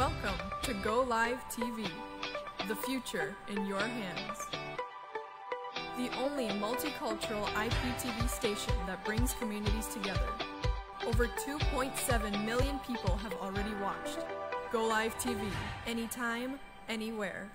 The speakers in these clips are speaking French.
Welcome to Go Live TV, the future in your hands. The only multicultural IPTV station that brings communities together. Over 2.7 million people have already watched. Go Live TV, anytime, anywhere.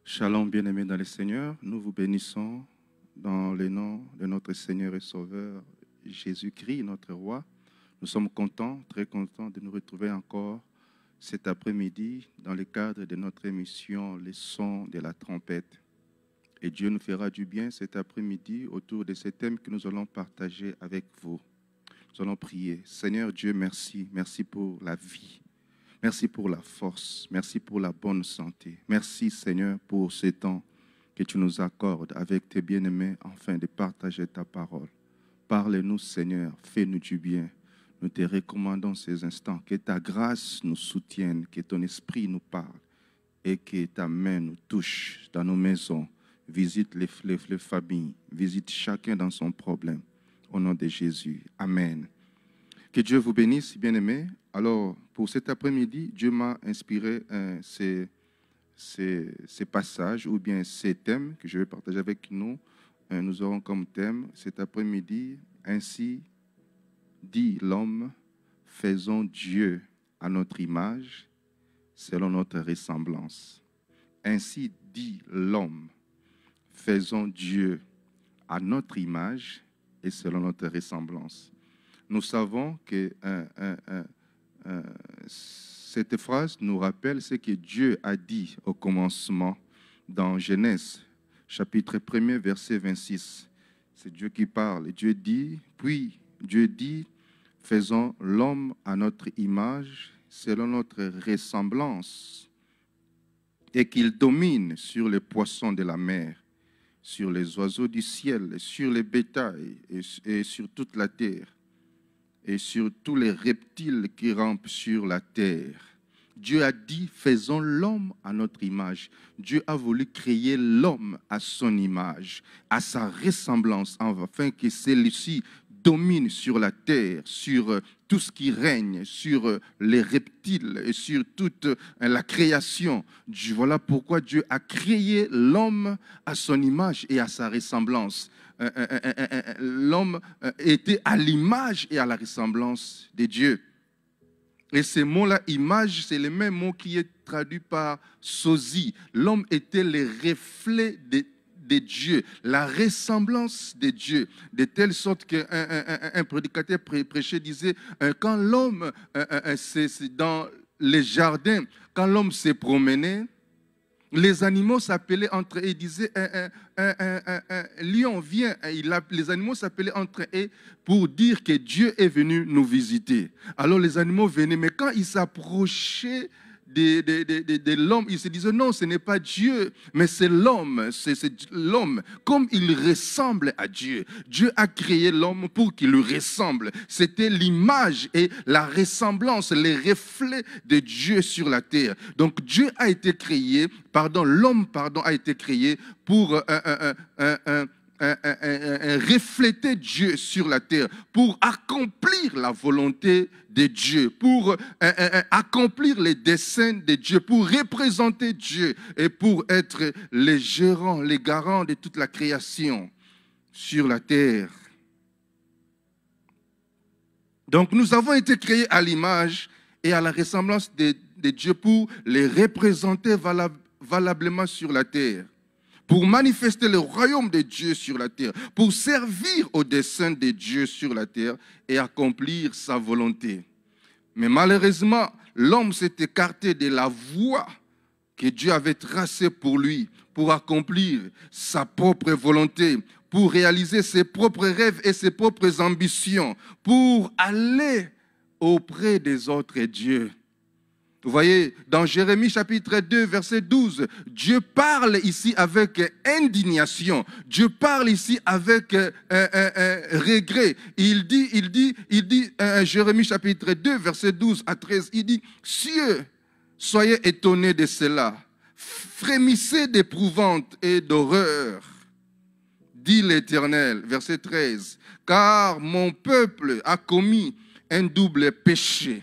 Shalom, bien-aimés dans le Seigneur, nous vous bénissons dans le nom de notre Seigneur et Sauveur Jésus-Christ, notre Roi. Nous sommes contents, très contents de nous retrouver encore cet après-midi dans le cadre de notre émission Les sons de la trompette. Et Dieu nous fera du bien cet après-midi autour de ces thèmes que nous allons partager avec vous. Nous allons prier. Seigneur Dieu, merci. Merci pour la vie. Merci pour la force, merci pour la bonne santé. Merci Seigneur pour ce temps que tu nous accordes avec tes bien-aimés afin de partager ta parole. Parle-nous Seigneur, fais-nous du bien. Nous te recommandons ces instants, que ta grâce nous soutienne, que ton esprit nous parle et que ta main nous touche dans nos maisons. Visite les familles, visite chacun dans son problème. Au nom de Jésus, Amen. Que Dieu vous bénisse, bien-aimés. Alors, pour cet après-midi, Dieu m'a inspiré ces passages ou bien ces thèmes que je vais partager avec nous. Nous aurons comme thème cet après-midi, ainsi dit l'homme, faisons Dieu à notre image, selon notre ressemblance. Ainsi dit l'homme, faisons Dieu à notre image et selon notre ressemblance. Nous savons que cette phrase nous rappelle ce que Dieu a dit au commencement dans Genèse, chapitre 1er, verset 26. C'est Dieu qui parle. Dieu dit, puis Dieu dit, faisons l'homme à notre image, selon notre ressemblance, et qu'il domine sur les poissons de la mer, sur les oiseaux du ciel, sur les bétails et sur toute la terre, et sur tous les reptiles qui rampent sur la terre. Dieu a dit, faisons l'homme à notre image. Dieu a voulu créer l'homme à son image, à sa ressemblance, afin que celui-ci domine sur la terre, sur tout ce qui règne, sur les reptiles et sur toute la création. Voilà pourquoi Dieu a créé l'homme à son image et à sa ressemblance. L'homme était à l'image et à la ressemblance de Dieu. Et ce mot-là, image, c'est le même mot qui est traduit par sosie. L'homme était le reflet de Dieu, la ressemblance de Dieu, de telle sorte qu'un prédicateur prêchait disait, quand l'homme, c'est dans les jardins, quand l'homme s'est promené, les animaux s'appelaient entre eux, ils disaient, un lion vient, les animaux s'appelaient entre eux pour dire que Dieu est venu nous visiter. Alors les animaux venaient, mais quand ils s'approchaient de l'homme, ils se disaient, non, ce n'est pas Dieu, mais c'est l'homme, l'homme. Comme il ressemble à Dieu, Dieu a créé l'homme pour qu'il lui ressemble. C'était l'image et la ressemblance, les reflets de Dieu sur la terre. Donc Dieu a été créé, l'homme a été créé pour refléter Dieu sur la terre, pour accomplir la volonté de Dieu, pour accomplir les desseins de Dieu, pour représenter Dieu et pour être les gérants, les garants de toute la création sur la terre. Donc nous avons été créés à l'image et à la ressemblance de Dieu pour les représenter valablement sur la terre, pour manifester le royaume de Dieu sur la terre, pour servir au dessein de Dieu sur la terre et accomplir sa volonté. Mais malheureusement, l'homme s'est écarté de la voie que Dieu avait tracée pour lui, pour accomplir sa propre volonté, pour réaliser ses propres rêves et ses propres ambitions, pour aller auprès des autres dieux. Vous voyez, dans Jérémie chapitre 2, verset 12, Dieu parle ici avec indignation. Dieu parle ici avec regret. Il dit, Jérémie chapitre 2, verset 12 à 13, il dit, « Cieux, soyez étonnés de cela, frémissez d'épouvante et d'horreur, dit l'Éternel. » Verset 13, « Car mon peuple a commis un double péché.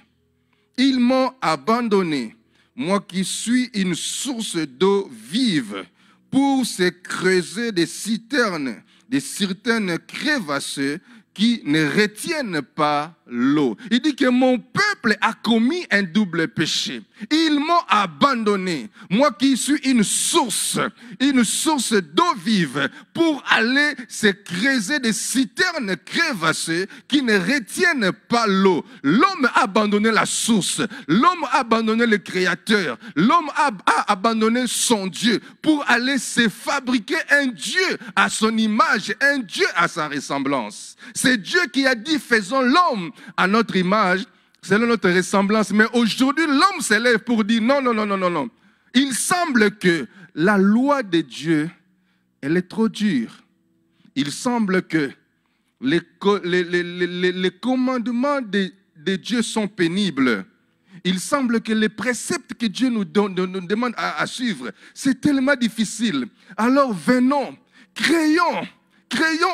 Ils m'ont abandonné, moi qui suis une source d'eau vive, pour se creuser des citernes crévassées qui ne retiennent pas l'eau. Il dit que mon peuple a commis un double péché. Ils m'ont abandonné, moi qui suis une source d'eau vive, pour aller se creuser des citernes crévassées qui ne retiennent pas l'eau. L'homme a abandonné la source, l'homme a abandonné le Créateur, l'homme a abandonné son Dieu pour aller se fabriquer un Dieu à son image, un Dieu à sa ressemblance. C'est Dieu qui a dit, faisons l'homme à notre image, selon notre ressemblance. Mais aujourd'hui, l'homme s'élève pour dire non, non, non, non, non, non. Il semble que la loi de Dieu, elle est trop dure. Il semble que les commandements de Dieu sont pénibles. Il semble que les préceptes que Dieu nous demande à suivre, c'est tellement difficile. Alors venons, créons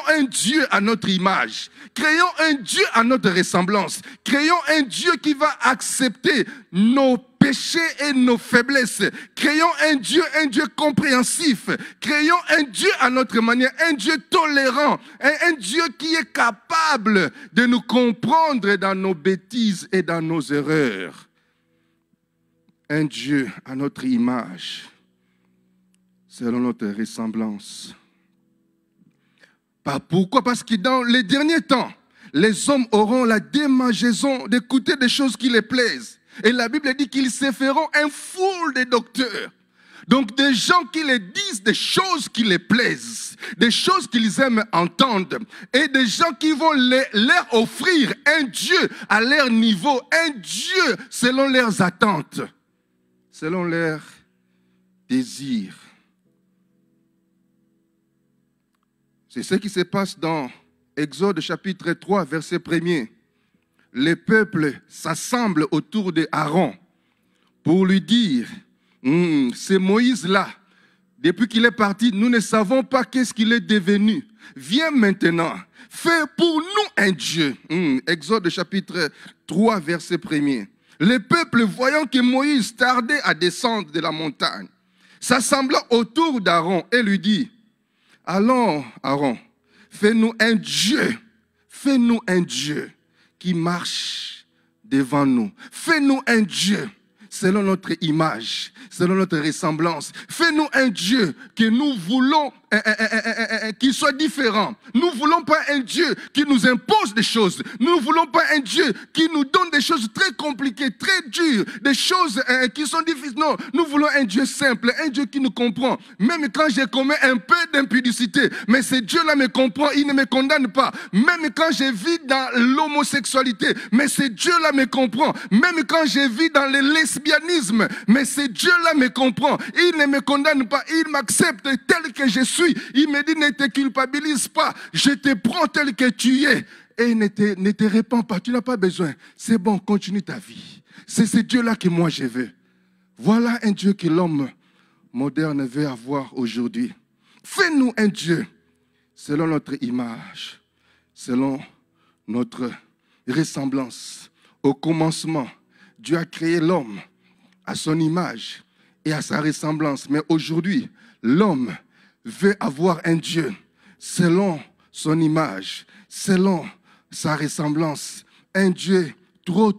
un Dieu à notre image. Créons un Dieu à notre ressemblance. Créons un Dieu qui va accepter nos péchés et nos faiblesses. Créons un Dieu compréhensif. Créons un Dieu à notre manière, un Dieu tolérant, un Dieu qui est capable de nous comprendre dans nos bêtises et dans nos erreurs. Un Dieu à notre image, selon notre ressemblance. Pourquoi? Parce que dans les derniers temps, les hommes auront la démangeaison d'écouter des choses qui les plaisent. Et la Bible dit qu'ils se feront un foule de docteurs. Donc des gens qui les disent des choses qui les plaisent, des choses qu'ils aiment entendre. Et des gens qui vont leur offrir un Dieu à leur niveau, un Dieu selon leurs attentes, selon leurs désirs. C'est ce qui se passe dans Exode chapitre 3, verset 1er. Les peuples s'assemblent autour d'Aaron pour lui dire, c'est Moïse-là. Depuis qu'il est parti, nous ne savons pas qu'est-ce qu'il est devenu. Viens maintenant, fais pour nous un Dieu. Exode chapitre 3, verset 1er. Les peuples, voyant que Moïse tardait à descendre de la montagne, s'assemblant autour d'Aaron et lui dit, allons, Aaron, fais-nous un Dieu qui marche devant nous. Fais-nous un Dieu selon notre image, selon notre ressemblance. Fais-nous un Dieu que nous voulons, qui soit différent. Nous ne voulons pas un Dieu qui nous impose des choses. Nous ne voulons pas un Dieu qui nous donne des choses très compliquées, très dures, des choses qui sont difficiles. Non, nous voulons un Dieu simple, un Dieu qui nous comprend. Même quand j'ai commis un peu d'impudicité, mais ce Dieu-là me comprend, il ne me condamne pas. Même quand je vis dans l'homosexualité, mais ce Dieu-là me comprend. Même quand je vis dans le lesbianisme, mais ce Dieu-là me comprend. Il ne me condamne pas, il m'accepte tel que je suis. Il me dit, ne te culpabilise pas, je te prends tel que tu es. Et ne te répands pas, tu n'as pas besoin. C'est bon, continue ta vie. C'est ce Dieu-là que moi je veux. Voilà un Dieu que l'homme moderne veut avoir aujourd'hui. Fais-nous un Dieu selon notre image, selon notre ressemblance. Au commencement, Dieu a créé l'homme à son image et à sa ressemblance. Mais aujourd'hui, l'homme veut avoir un Dieu selon son image, selon sa ressemblance. Un Dieu trop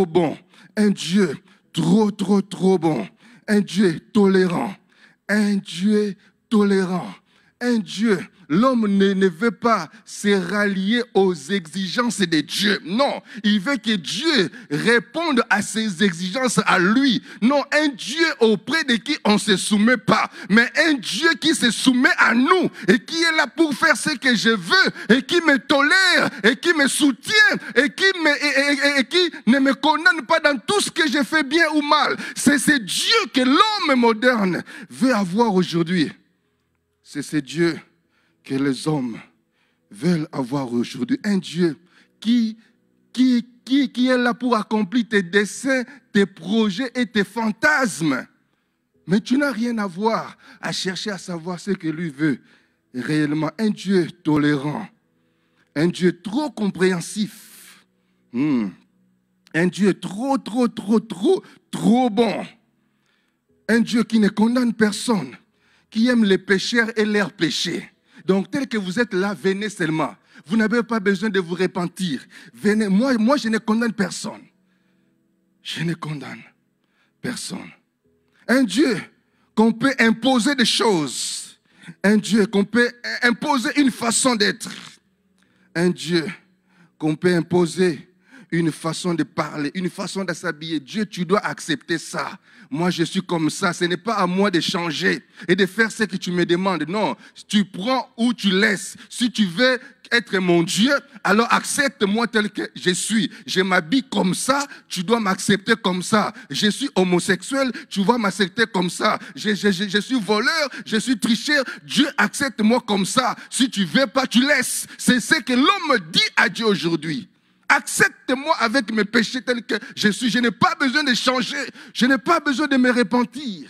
bon. Un Dieu trop bon. Un Dieu tolérant. Un Dieu tolérant. un Dieu. L'homme ne veut pas se rallier aux exigences de Dieu. Non, il veut que Dieu réponde à ses exigences à lui. Non, un Dieu auprès de qui on ne se soumet pas, mais un Dieu qui se soumet à nous et qui est là pour faire ce que je veux et qui me tolère et qui me soutient et qui ne me condamne pas dans tout ce que je fais bien ou mal. C'est ce Dieu que l'homme moderne veut avoir aujourd'hui. C'est ce Dieu que les hommes veulent avoir aujourd'hui. Un Dieu qui est là pour accomplir tes desseins, tes projets et tes fantasmes. Mais tu n'as rien à voir à chercher à savoir ce que lui veut réellement. Un Dieu tolérant, un Dieu trop compréhensif, un Dieu trop bon, un Dieu qui ne condamne personne, qui aime les pécheurs et leurs péchés. Donc, tel que vous êtes là, venez seulement. Vous n'avez pas besoin de vous repentir. Venez. Moi, je ne condamne personne. Je ne condamne personne. Un Dieu qu'on peut imposer des choses. Un Dieu qu'on peut imposer une façon d'être. Un Dieu qu'on peut imposer une façon de parler, une façon de s'habiller. Dieu, tu dois accepter ça. Moi, je suis comme ça. Ce n'est pas à moi de changer et de faire ce que tu me demandes. Non, tu prends ou tu laisses. Si tu veux être mon Dieu, alors accepte-moi tel que je suis. Je m'habille comme ça, tu dois m'accepter comme ça. Je suis homosexuel, tu dois m'accepter comme ça. Je suis voleur, je suis tricheur. Dieu, accepte-moi comme ça. Si tu ne veux pas, tu laisses. C'est ce que l'homme dit à Dieu aujourd'hui. Accepte-moi avec mes péchés tels que je suis. Je n'ai pas besoin de changer. Je n'ai pas besoin de me repentir.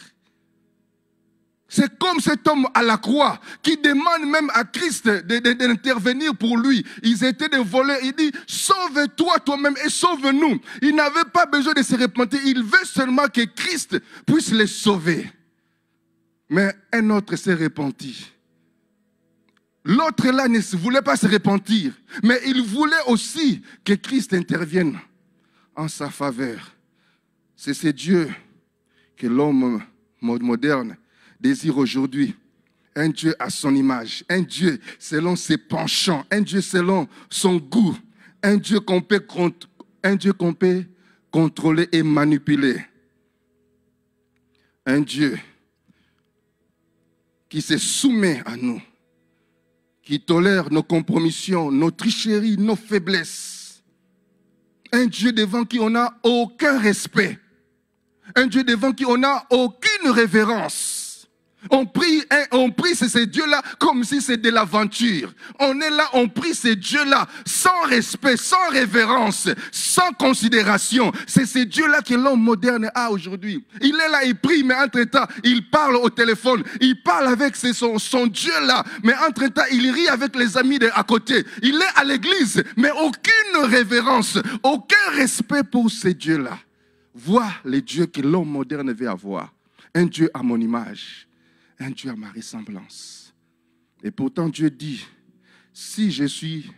C'est comme cet homme à la croix qui demande même à Christ d'intervenir pour lui. Ils étaient des voleurs. Il dit, sauve-toi toi-même et sauve-nous. Il n'avait pas besoin de se repentir. Il veut seulement que Christ puisse les sauver. Mais un autre s'est repenti. L'autre là ne voulait pas se repentir, mais il voulait aussi que Christ intervienne en sa faveur. C'est ce Dieu que l'homme moderne désire aujourd'hui. Un Dieu à son image, un Dieu selon ses penchants, un Dieu selon son goût, un Dieu qu'on peut contrôler et manipuler. Un Dieu qui se soumet à nous, qui tolère nos compromissions, nos tricheries, nos faiblesses. Un Dieu devant qui on n'a aucun respect. Un Dieu devant qui on n'a aucune révérence. On prie ces dieux-là comme si c'était de l'aventure. On est là, on prie ces dieux-là sans respect, sans révérence, sans considération. C'est ces dieux-là que l'homme moderne a aujourd'hui. Il est là, il prie, mais entre-temps, il parle au téléphone. Il parle avec son Dieu-là, mais entre-temps, il rit avec les amis à côté. Il est à l'église, mais aucune révérence, aucun respect pour ces dieux-là. Vois les dieux que l'homme moderne veut avoir. Un Dieu à mon image. Un Dieu à ma ressemblance. Et pourtant Dieu dit, si je suis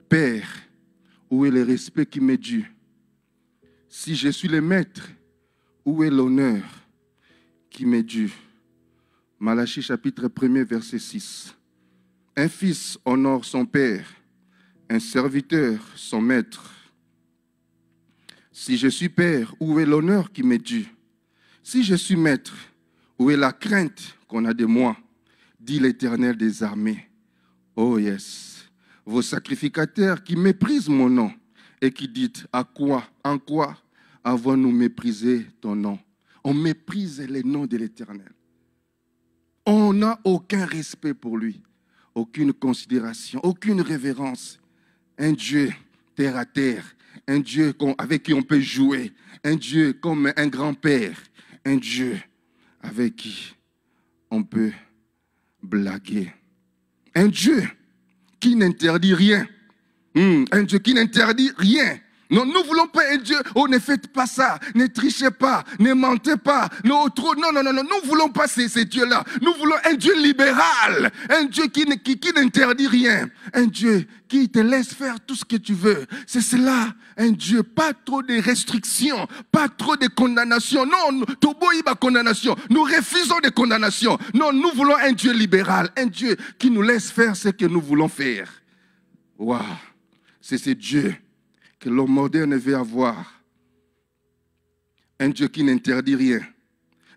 père, où est le respect qui m'est dû? Si je suis le maître, où est l'honneur qui m'est dû? Malachie chapitre 1er verset 6. Un fils honore son père, un serviteur son maître. Si je suis père, où est l'honneur qui m'est dû? Si je suis maître, où est la crainte qu'on a de moi, dit l'Éternel des armées. Oh yes, vos sacrificateurs qui méprisent mon nom et qui disent en quoi avons-nous méprisé ton nom? On méprise le nom de l'Éternel. On n'a aucun respect pour lui, aucune considération, aucune révérence. Un Dieu terre à terre, un Dieu avec qui on peut jouer, un Dieu comme un grand-père, un Dieu avec qui on peut blaguer. Un Dieu qui n'interdit rien. Un Dieu qui n'interdit rien. Non, nous ne voulons pas un Dieu, oh ne faites pas ça, ne trichez pas, ne mentez pas, non, nous ne voulons pas ces dieux-là. Nous voulons un Dieu libéral, un Dieu qui n'interdit rien, un Dieu qui te laisse faire tout ce que tu veux. C'est cela, un Dieu, pas trop de restrictions, pas trop de condamnations. Non, condamnation. Nous refusons des condamnations. Non, nous voulons un Dieu libéral, un Dieu qui nous laisse faire ce que nous voulons faire. Waouh, c'est ce Dieu que l'homme moderne veut avoir. Un Dieu qui n'interdit rien.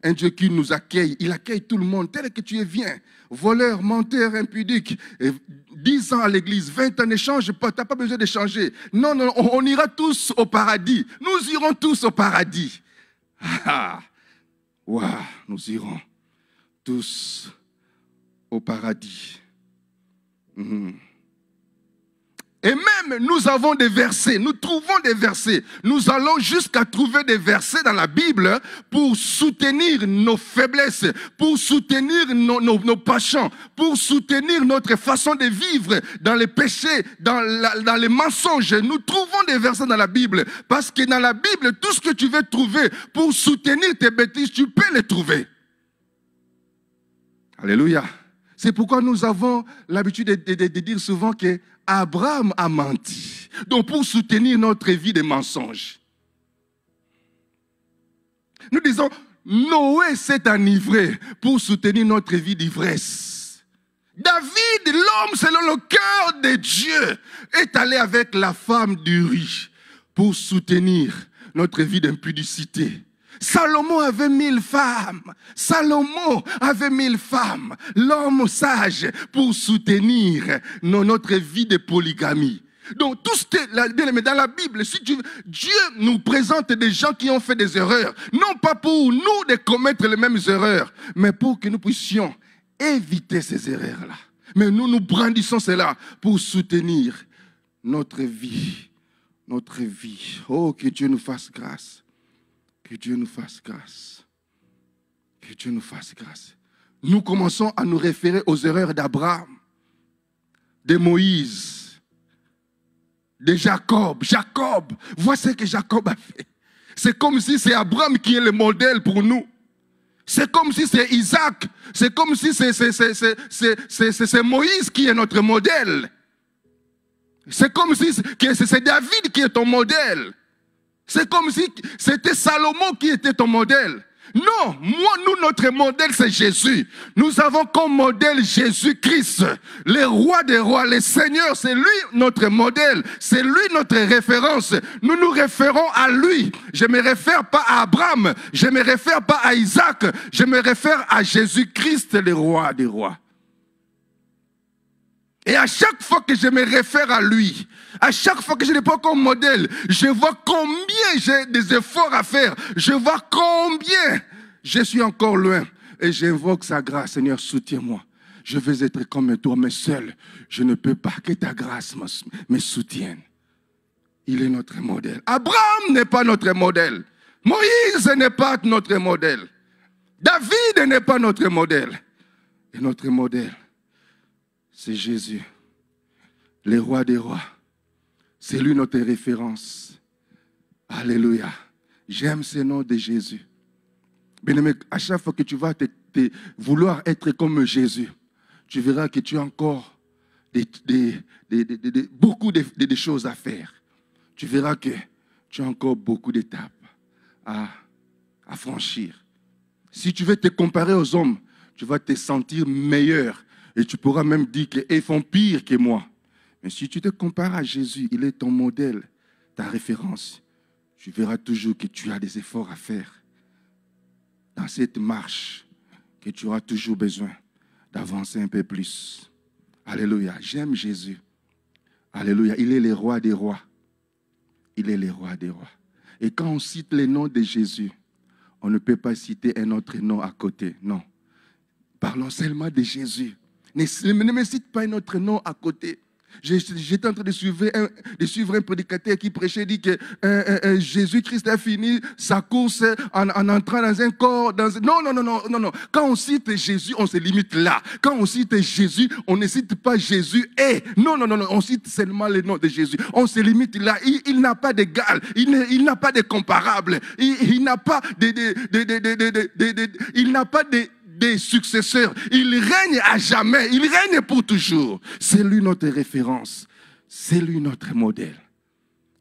Un Dieu qui nous accueille. Il accueille tout le monde tel que tu es. Viens. Voleur, menteur, impudique. 10 ans à l'église, 20 ans, ne change pas. Tu n'as pas besoin de changer. Non, on ira tous au paradis. Nous irons tous au paradis. Waouh, nous irons tous au paradis. Et même, nous avons des versets, nous trouvons des versets. Nous allons jusqu'à trouver des versets dans la Bible pour soutenir nos faiblesses, pour soutenir nos passions, pour soutenir notre façon de vivre dans les péchés, dans les mensonges. Nous trouvons des versets dans la Bible, parce que dans la Bible, tout ce que tu veux trouver pour soutenir tes bêtises, tu peux les trouver. Alléluia. C'est pourquoi nous avons l'habitude de dire souvent que Abraham a menti. Donc pour soutenir notre vie de mensonges. Nous disons, Noé s'est enivré pour soutenir notre vie d'ivresse. David, l'homme selon le cœur de Dieu, est allé avec la femme d'Uri pour soutenir notre vie d'impudicité. Salomon avait 1000 femmes. Salomon avait 1000 femmes. L'homme sage pour soutenir notre vie de polygamie. Donc, tout ce que dans la Bible, si Dieu nous présente des gens qui ont fait des erreurs, non pas pour nous de commettre les mêmes erreurs, mais pour que nous puissions éviter ces erreurs-là. Mais nous brandissons cela pour soutenir notre vie. Notre vie. Oh, que Dieu nous fasse grâce. Que Dieu nous fasse grâce. Que Dieu nous fasse grâce. Nous commençons à nous référer aux erreurs d'Abraham, de Moïse, de Jacob. Jacob, voici ce que Jacob a fait. C'est comme si c'est Abraham qui est le modèle pour nous. C'est comme si c'est Isaac. C'est comme si c'est Moïse qui est notre modèle. C'est comme si c'est David qui est ton modèle. C'est comme si c'était Salomon qui était ton modèle. Non, notre modèle c'est Jésus. Nous avons comme modèle Jésus-Christ, le roi des rois, le Seigneur, c'est lui notre modèle, c'est lui notre référence. Nous nous référons à lui. Je ne me réfère pas à Abraham, je ne me réfère pas à Isaac, je me réfère à Jésus-Christ, le roi des rois. Et à chaque fois que je me réfère à lui, à chaque fois que je n'ai pas comme modèle, je vois combien j'ai des efforts à faire. Je vois combien je suis encore loin. Et j'invoque sa grâce. Seigneur, soutiens-moi. Je veux être comme toi, mais seul, je ne peux pas. Que ta grâce me soutienne. Il est notre modèle. Abraham n'est pas notre modèle. Moïse n'est pas notre modèle. David n'est pas notre modèle. Et notre modèle, c'est Jésus, le roi des rois. C'est lui notre référence. Alléluia. J'aime ce nom de Jésus. Bien-aimé, à chaque fois que tu vas vouloir être comme Jésus, tu verras que tu as encore beaucoup de choses à faire. Tu verras que tu as encore beaucoup d'étapes à franchir. Si tu veux te comparer aux hommes, tu vas te sentir meilleur. Et tu pourras même dire qu'ils font pire que moi. Mais si tu te compares à Jésus, il est ton modèle, ta référence. Tu verras toujours que tu as des efforts à faire. Dans cette marche, que tu auras toujours besoin d'avancer un peu plus. Alléluia. J'aime Jésus. Alléluia. Il est le roi des rois. Il est le roi des rois. Et quand on cite le nom de Jésus, on ne peut pas citer un autre nom à côté. Non. Parlons seulement de Jésus. Ne me cite pas un autre nom à côté. J'étais en train de suivre un prédicateur qui prêchait, dit que Jésus-Christ a fini sa course en entrant dans un corps. Non. Quand on cite Jésus, on se limite là. Quand on cite Jésus, on ne cite pas Jésus et. Non. On cite seulement le nom de Jésus. On se limite là. Il n'a pas d'égal. Il n'a pas de comparable. Il n'a pas des successeurs. Il règne à jamais. Il règne pour toujours. C'est lui notre référence. C'est lui notre modèle.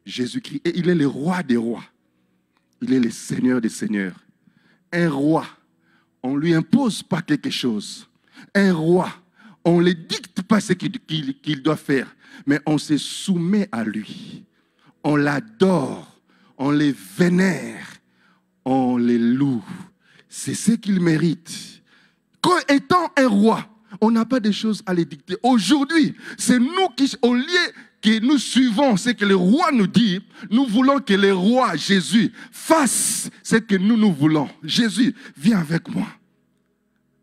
Jésus-Christ. Et il est le roi des rois. Il est le Seigneur des seigneurs. Un roi, on ne lui impose pas quelque chose. Un roi, on ne lui dicte pas ce qu'il doit faire. Mais on se soumet à lui. On l'adore. On le vénère. On le loue. C'est ce qu'il mérite. Étant un roi, on n'a pas de choses à les dicter. Aujourd'hui, c'est nous qui, au lieu que nous suivons ce que le roi nous dit, nous voulons que le roi Jésus fasse ce que nous voulons. Jésus, viens avec moi.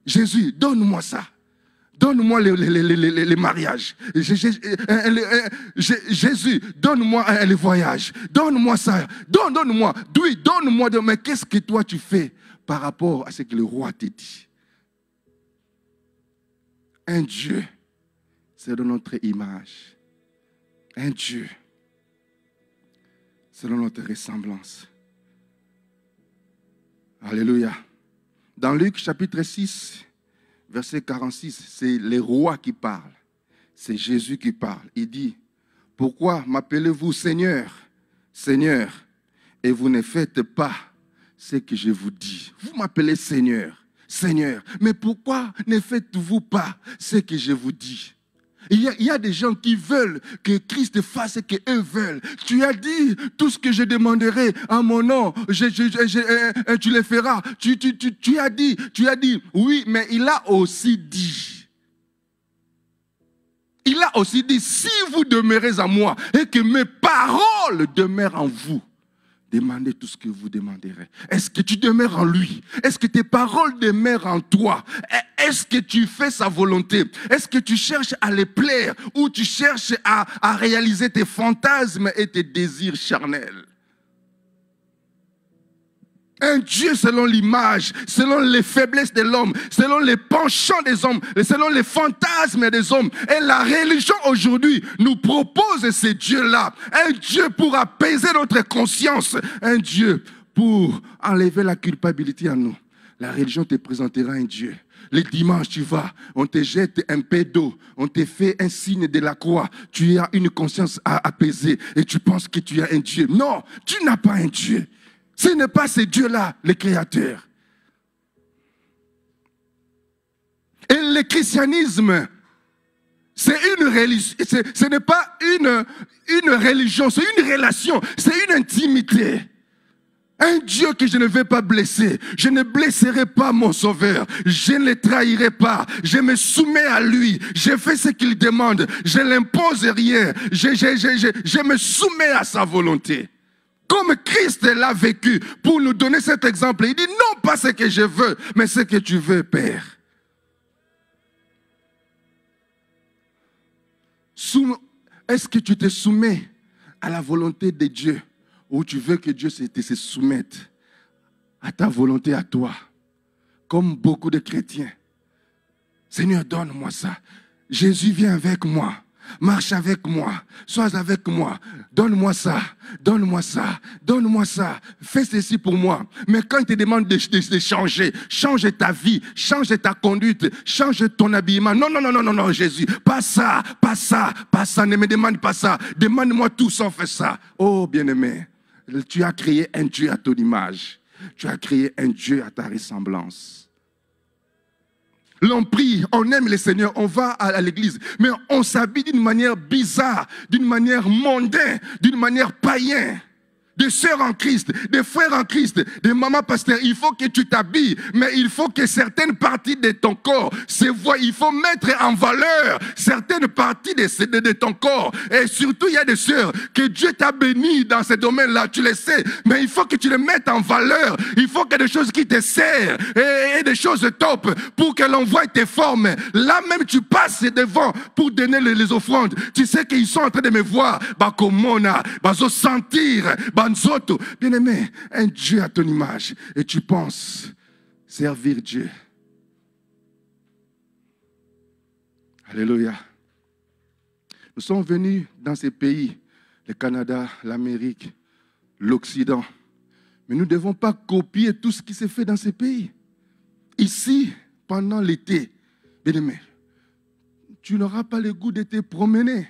Jésus, donne-moi ça. Donne-moi les mariages. Jésus, donne-moi le voyage. Donne-moi ça. Donne-moi. Donne-moi. Mais qu'est-ce que toi tu fais par rapport à ce que le roi te dit? Un Dieu, c'est de notre image. Un Dieu, selon notre ressemblance. Alléluia. Dans Luc chapitre 6, verset 46, c'est le roi qui parle. C'est Jésus qui parle. Il dit, pourquoi m'appelez-vous Seigneur, Seigneur, et vous ne faites pas ce que je vous dis? Vous m'appelez Seigneur. Seigneur, mais pourquoi ne faites-vous pas ce que je vous dis? Il y a des gens qui veulent que Christ fasse ce qu'eux veulent. Tu as dit, tout ce que je demanderai en mon nom, tu le feras. Tu as dit, oui, mais il a aussi dit, si vous demeurez en moi et que mes paroles demeurent en vous, demandez tout ce que vous demanderez. Est-ce que tu demeures en lui? Est-ce que tes paroles demeurent en toi? Est-ce que tu fais sa volonté? Est-ce que tu cherches à les plaire ou tu cherches à réaliser tes fantasmes et tes désirs charnels? Un Dieu selon l'image, selon les faiblesses de l'homme, selon les penchants des hommes, selon les fantasmes des hommes. Et la religion aujourd'hui nous propose ce Dieu-là. Un Dieu pour apaiser notre conscience. Un Dieu pour enlever la culpabilité en nous. La religion te présentera un Dieu. Le dimanche, tu vas, on te jette un peu d'eau, on te fait un signe de la croix. Tu as une conscience à apaiser et tu penses que tu as un Dieu. Non, tu n'as pas un Dieu. Ce n'est pas ce Dieu-là, le Créateur. Et le christianisme, c'est une religion. Ce n'est pas une religion, c'est une relation, c'est une intimité. Un Dieu que je ne vais pas blesser. Je ne blesserai pas mon Sauveur. Je ne le trahirai pas. Je me soumets à lui. Je fais ce qu'il demande. Je n'impose rien. Je me soumets à sa volonté. Comme Christ l'a vécu pour nous donner cet exemple. Il dit non pas ce que je veux, mais ce que tu veux, Père. Est-ce que tu te soumets à la volonté de Dieu ou tu veux que Dieu se soumette à ta volonté à toi? Comme beaucoup de chrétiens. Seigneur, donne-moi ça. Jésus, viens avec moi. Marche avec moi, sois avec moi, donne-moi ça, donne-moi ça, donne-moi ça, fais ceci pour moi. Mais quand il te demande de changer, change ta vie, change ta conduite, change ton habillement. Non, Jésus, pas ça, ne me demande pas ça, demande-moi tout sauf ça. Oh bien-aimé, tu as créé un Dieu à ton image, tu as créé un Dieu à ta ressemblance. L'on prie, on aime le Seigneur, on va à l'église, mais on s'habille d'une manière bizarre, d'une manière mondaine, d'une manière païenne. des sœurs en Christ, des frères en Christ, des mamans pasteurs, il faut que tu t'habilles, mais il faut que certaines parties de ton corps se voient. Il faut mettre en valeur certaines parties de ton corps. Et surtout, il y a des sœurs que Dieu t'a béni dans ce domaine-là, tu le sais, mais il faut que tu les mettes en valeur. Il faut qu'il y ait des choses qui te servent et des choses top pour que l'envoi te forme. Là même, tu passes devant pour donner les offrandes. Tu sais qu'ils sont en train de me voir. Bakomona, bazo sentir. Bien-aimé, un Dieu à ton image et tu penses servir Dieu. Alléluia. Nous sommes venus dans ces pays, le Canada, l'Amérique, l'Occident. Mais nous ne devons pas copier tout ce qui s'est fait dans ces pays. Ici, pendant l'été, bien-aimé, tu n'auras pas le goût de te promener.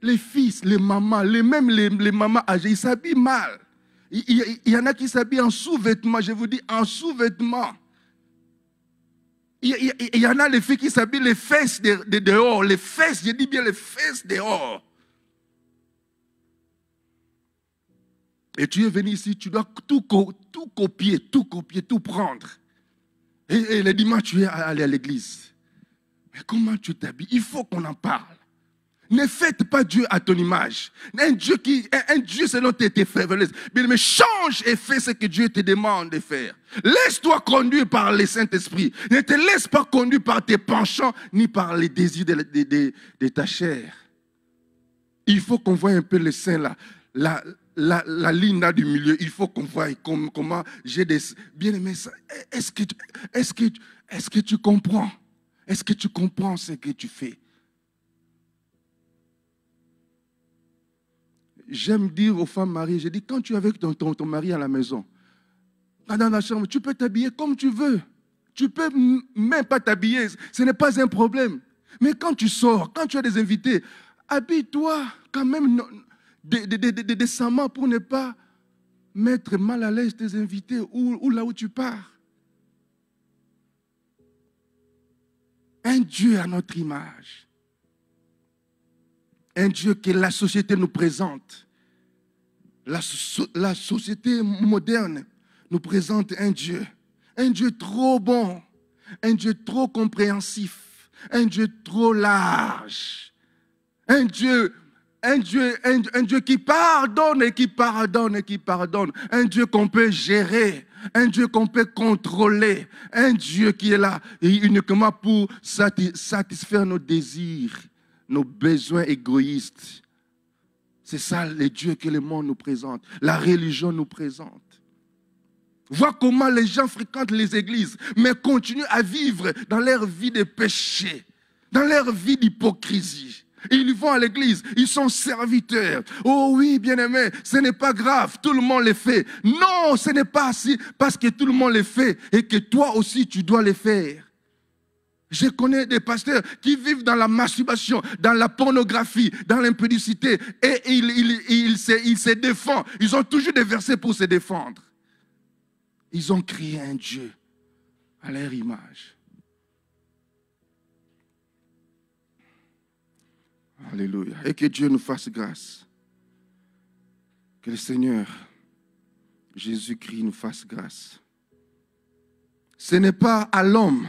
Les fils, les mamans, les mamans âgées, ils s'habillent mal. Il y en a qui s'habillent en sous-vêtements, je vous dis en sous-vêtements. Il y en a les filles qui s'habillent les fesses de dehors, les fesses, je dis bien les fesses dehors. Et tu es venu ici, tu dois tout copier, tout prendre. Et le dimanche, tu es allé à l'église. Mais comment tu t'habilles? Il faut qu'on en parle. Ne faites pas Dieu à ton image. Un Dieu selon tes faiblesses. Mais change et fais ce que Dieu te demande de faire. Laisse-toi conduire par le Saint-Esprit. Ne te laisse pas conduire par tes penchants ni par les désirs de ta chair. Il faut qu'on voie un peu le sein là. La ligne là du milieu. Il faut qu'on voie comment j'ai des... Bien-aimé, est-ce que tu comprends? Est-ce que tu comprends ce que tu fais? J'aime dire aux femmes mariées, je dis, quand tu es avec ton mari à la maison, dans la chambre, tu peux t'habiller comme tu veux. Tu peux même pas t'habiller, ce n'est pas un problème. Mais quand tu sors, quand tu as des invités, habille-toi quand même décemment pour ne pas mettre mal à l'aise tes invités ou là où tu pars. Un Dieu à notre image. Un Dieu que la société nous présente. La société moderne nous présente un Dieu. Un Dieu trop bon. Un Dieu trop compréhensif. Un Dieu trop large. Un Dieu qui pardonne et qui pardonne et qui pardonne. Un Dieu qu'on peut gérer. Un Dieu qu'on peut contrôler. Un Dieu qui est là uniquement pour satisfaire nos désirs, nos besoins égoïstes. C'est ça le Dieu que le monde nous présente. La religion nous présente. Vois comment les gens fréquentent les églises, mais continuent à vivre dans leur vie de péché, dans leur vie d'hypocrisie. Ils vont à l'église, ils sont serviteurs. Oh oui, bien-aimé, ce n'est pas grave, tout le monde le fait. Non, ce n'est pas ainsi parce que tout le monde le fait et que toi aussi tu dois le faire. Je connais des pasteurs qui vivent dans la masturbation, dans la pornographie, dans l'impudicité et ils se défendent. Ils ont toujours des versets pour se défendre. Ils ont créé un Dieu à leur image. Alléluia. Et que Dieu nous fasse grâce. Que le Seigneur Jésus-Christ nous fasse grâce. Ce n'est pas à l'homme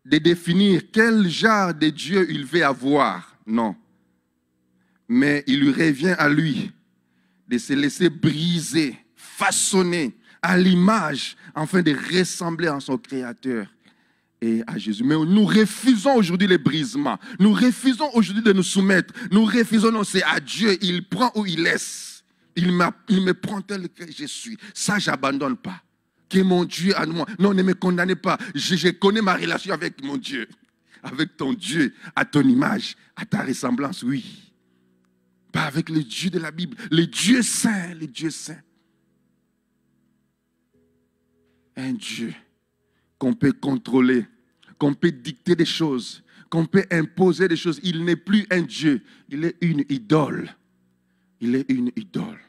de définir quel genre de Dieu il veut avoir. Non. Mais il lui revient à lui de se laisser briser, façonner à l'image afin de ressembler à son Créateur et à Jésus. Mais nous refusons aujourd'hui les brisements. Nous refusons aujourd'hui de nous soumettre. Nous refusons, non, c'est à Dieu. Il prend ou il laisse. Il me prend tel que je suis. Ça, je n'abandonne pas. Que mon Dieu à moi. Non, ne me condamnez pas. Je connais ma relation avec mon Dieu. Avec ton Dieu, à ton image, à ta ressemblance, oui. Pas avec le Dieu de la Bible. Le Dieu saint, le Dieu saint. Un Dieu qu'on peut contrôler, qu'on peut dicter des choses, qu'on peut imposer des choses. Il n'est plus un Dieu, il est une idole. Il est une idole.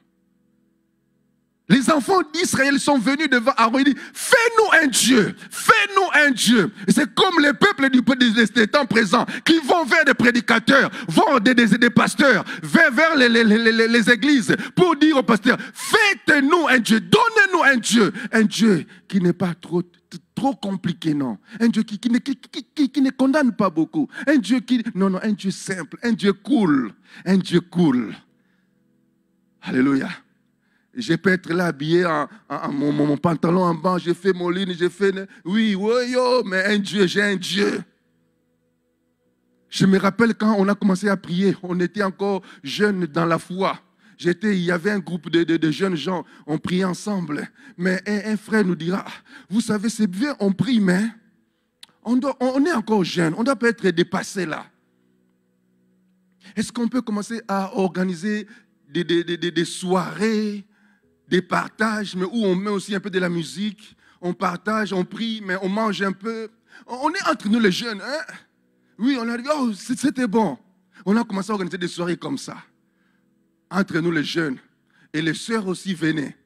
Les enfants d'Israël sont venus devant Aaron et disent, fais-nous un Dieu, fais-nous un Dieu. C'est comme les peuples des temps présents qui vont vers des prédicateurs, vont des pasteurs, vers les églises pour dire aux pasteurs, faites-nous un Dieu, donnez-nous un Dieu qui n'est pas trop compliqué, non. Un Dieu qui ne condamne pas beaucoup. Un Dieu un Dieu simple, un Dieu cool, un Dieu cool. Alléluia. Je peux être là habillé en mon pantalon en bas, j'ai fait mon ligne, j'ai fait... Oui, mais un Dieu, j'ai un Dieu. Je me rappelle quand on a commencé à prier, on était encore jeunes dans la foi. Il y avait un groupe de jeunes gens, on priait ensemble. Mais un frère nous dira, vous savez, c'est bien, on prie, mais on est encore jeunes, on doit pas être dépassé là. Est-ce qu'on peut commencer à organiser des soirées, des partages, mais où on met aussi un peu de la musique, on partage, on prie, mais on mange un peu. On est entre nous les jeunes, hein? Oui, on a dit, oh, c'était bon. On a commencé à organiser des soirées comme ça, entre nous les jeunes. Et les sœurs aussi venaient,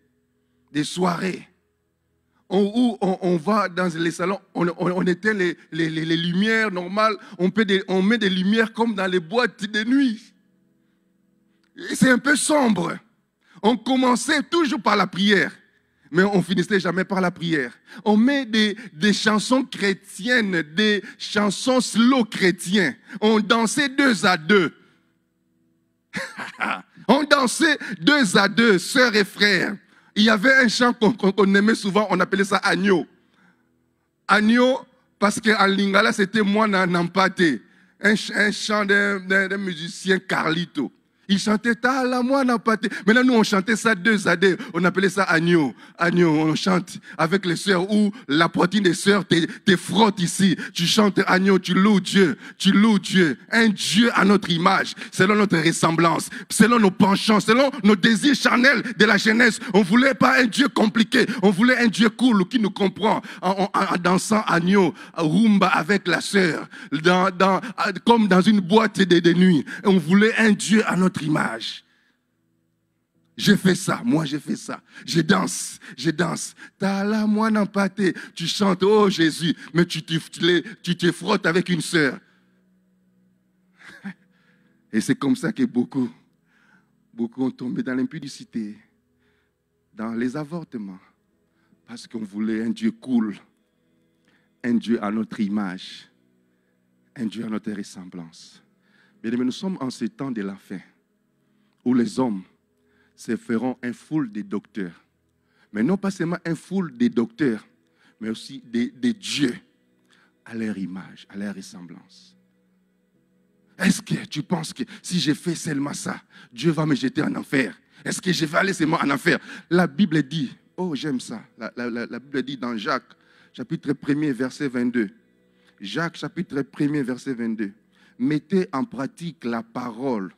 des soirées, où on va dans les salons, on éteint les lumières normales, on met des lumières comme dans les boîtes de nuit. C'est un peu sombre. On commençait toujours par la prière, mais on finissait jamais par la prière. On met des chansons chrétiennes, des chansons slow chrétiennes. On dansait 2 à 2. On dansait 2 à 2, sœurs et frères. Il y avait un chant qu'on aimait souvent, on appelait ça agneau. Agneau, parce qu'en lingala, c'était moi nampate. Un chant d'un musicien Carlito. Il chantait ta la moi n'a pas. Maintenant nous on chantait ça 2 à 2. On appelait ça agneau. Agneau, on chante avec les sœurs où la poitrine des sœurs te frotte ici. Tu chantes agneau, tu loues Dieu. Tu loues Dieu. Un Dieu à notre image, selon notre ressemblance, selon nos penchants, selon nos désirs charnels de la jeunesse. On voulait pas un Dieu compliqué. On voulait un Dieu cool qui nous comprend en dansant agneau, rumba avec la sœur, comme dans une boîte de nuit. On voulait un Dieu à notre image. J'ai fait ça, moi j'ai fait ça. Je danse. T'as la moi n'en pâté. Tu chantes, oh Jésus, mais tu te frottes avec une sœur. Et c'est comme ça que beaucoup ont tombé dans l'impudicité, dans les avortements, parce qu'on voulait un Dieu cool, un Dieu à notre image, un Dieu à notre ressemblance. Mais nous sommes en ce temps de la fin, où les hommes se feront un foule de docteurs. Mais non pas seulement un foule de docteurs, mais aussi des dieux à leur image, à leur ressemblance. Est-ce que tu penses que si je fais seulement ça, Dieu va me jeter en enfer? Est-ce que je vais aller seulement en enfer? La Bible dit, oh j'aime ça, la Bible dit dans Jacques, chapitre 1er, verset 22. Jacques, chapitre 1er, verset 22. Mettez en pratique la parole.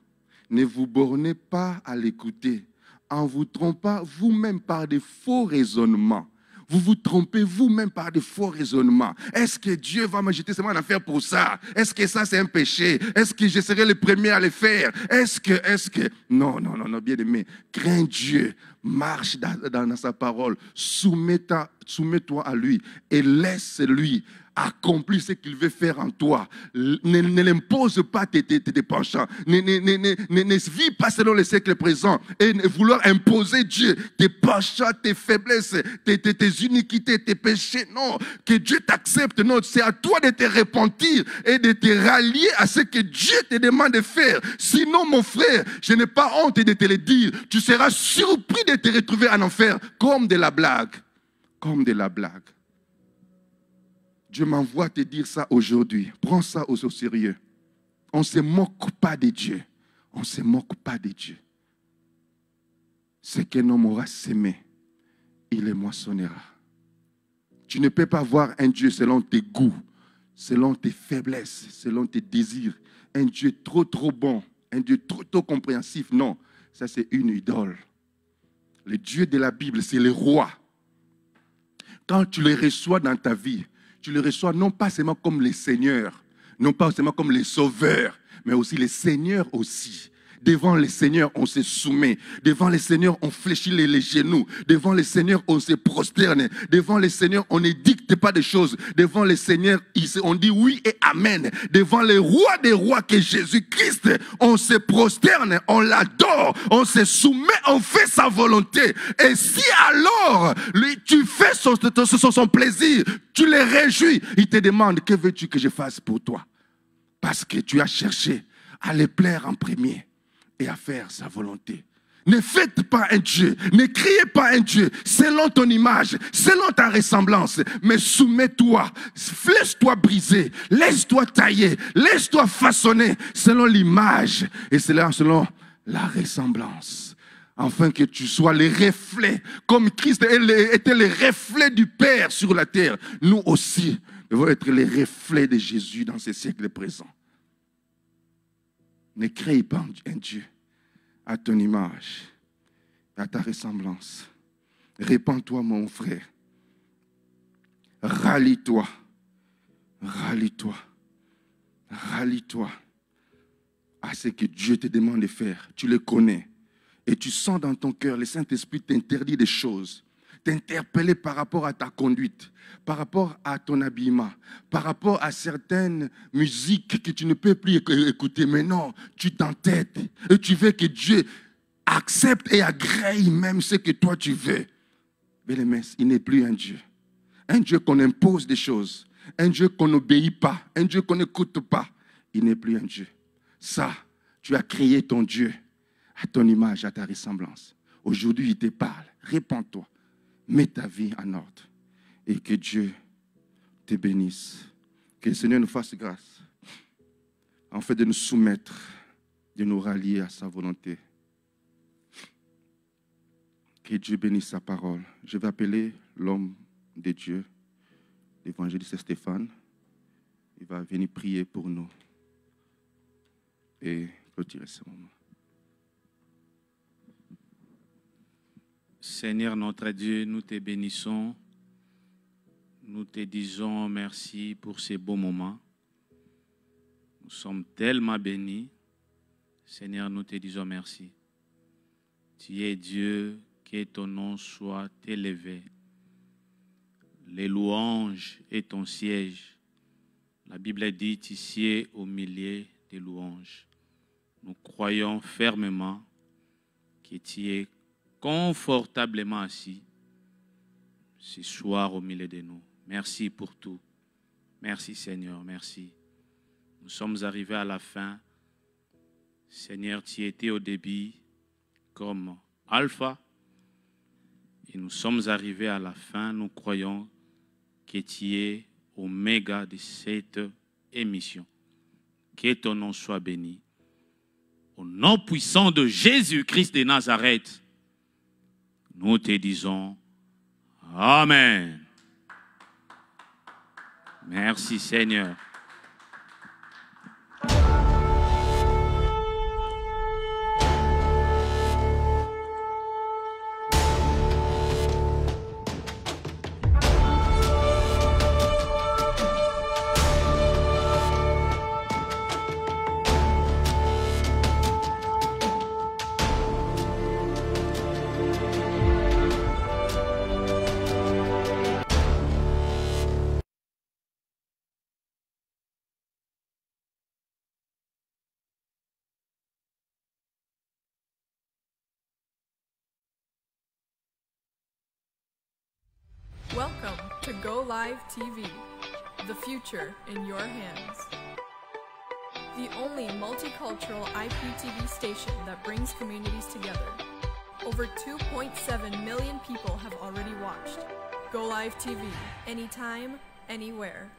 Ne vous bornez pas à l'écouter en vous trompant vous-même par des faux raisonnements. Vous vous trompez vous-même par des faux raisonnements. Est-ce que Dieu va me jeter seulement en enfer pour ça? Est-ce que ça c'est un péché? Est-ce que je serai le premier à le faire? Est-ce que... Non, bien-aimé. Crains Dieu. Marche dans sa parole. Soumets-toi à lui et laisse-lui accomplir ce qu'il veut faire en toi. Ne l'impose pas tes penchants. Ne vis pas selon le siècle présent et vouloir imposer Dieu tes penchants, tes faiblesses, tes iniquités, tes péchés. Non, que Dieu t'accepte. Non, c'est à toi de te repentir et de te rallier à ce que Dieu te demande de faire. Sinon, mon frère, je n'ai pas honte de te le dire. Tu seras surpris de te retrouver en enfer comme de la blague. Comme de la blague. Dieu m'envoie te dire ça aujourd'hui. Prends ça au sérieux. On ne se moque pas de Dieu. On ne se moque pas de Dieu. Ce qu'un homme aura sémé, il le moissonnera. Tu ne peux pas voir un Dieu selon tes goûts, selon tes faiblesses, selon tes désirs. Un Dieu trop bon, un Dieu trop compréhensif. Non, ça c'est une idole. Le Dieu de la Bible, c'est le roi. Quand tu le reçois dans ta vie, tu le reçois non pas seulement comme les seigneurs, non pas seulement comme les sauveurs, mais aussi les seigneurs aussi. Devant le Seigneur, on se soumet. Devant le Seigneur, on fléchit les genoux. Devant le Seigneur, on se prosterne. Devant le Seigneur, on ne dicte pas de choses. Devant le Seigneur, on dit oui et amen. Devant le roi des rois que Jésus-Christ, on se prosterne, on l'adore, on se soumet, on fait sa volonté. Et si alors tu fais son plaisir, tu le réjouis, il te demande, que veux-tu que je fasse pour toi? Parce que tu as cherché à le plaire en premier et à faire sa volonté. Ne faites pas un Dieu, ne créez pas un Dieu selon ton image, selon ta ressemblance, mais soumets-toi, laisse-toi briser, laisse-toi tailler, laisse-toi façonner selon l'image et selon la ressemblance. Afin que tu sois les reflets, comme Christ était le reflet du Père sur la terre. Nous aussi devons être les reflets de Jésus dans ces siècles présents. Ne crée pas un Dieu à ton image, à ta ressemblance. Répands-toi, mon frère. Rallie-toi. Rallie-toi. Rallie-toi à ce que Dieu te demande de faire. Tu le connais. Et tu sens dans ton cœur, le Saint-Esprit t'interdit des choses. T'interpeller par rapport à ta conduite, par rapport à ton habillement, par rapport à certaines musiques que tu ne peux plus écouter. Mais non, tu t'entêtes et tu veux que Dieu accepte et agrée même ce que toi tu veux. Bien-aimé, il n'est plus un Dieu. Un Dieu qu'on impose des choses, un Dieu qu'on n'obéit pas, un Dieu qu'on n'écoute pas. Il n'est plus un Dieu. Ça, tu as créé ton Dieu à ton image, à ta ressemblance. Aujourd'hui, il te parle. Répands-toi. Mets ta vie en ordre et que Dieu te bénisse. Que le Seigneur nous fasse grâce en fait de nous soumettre, de nous rallier à sa volonté. Que Dieu bénisse sa parole. Je vais appeler l'homme de Dieu, l'évangéliste Stéphane. Il va venir prier pour nous et clôturer ce moment. Seigneur notre Dieu, nous te bénissons, nous te disons merci pour ces beaux moments. Nous sommes tellement bénis. Seigneur, nous te disons merci. Tu es Dieu, que ton nom soit élevé. Les louanges est ton siège. La Bible dit, tu sieds au milieu des louanges. Nous croyons fermement que tu es confortablement assis ce soir au milieu de nous. Merci pour tout. Merci Seigneur, merci. Nous sommes arrivés à la fin. Seigneur, tu étais au début comme Alpha. Et nous sommes arrivés à la fin. Nous croyons que tu es Oméga de cette émission. Que ton nom soit béni. Au nom puissant de Jésus-Christ de Nazareth, nous te disons Amen. Merci Seigneur. Welcome to Go Live TV, the future in your hands. The only multicultural IPTV station that brings communities together. Over 2.7 million people have already watched. Go Live TV, anytime, anywhere.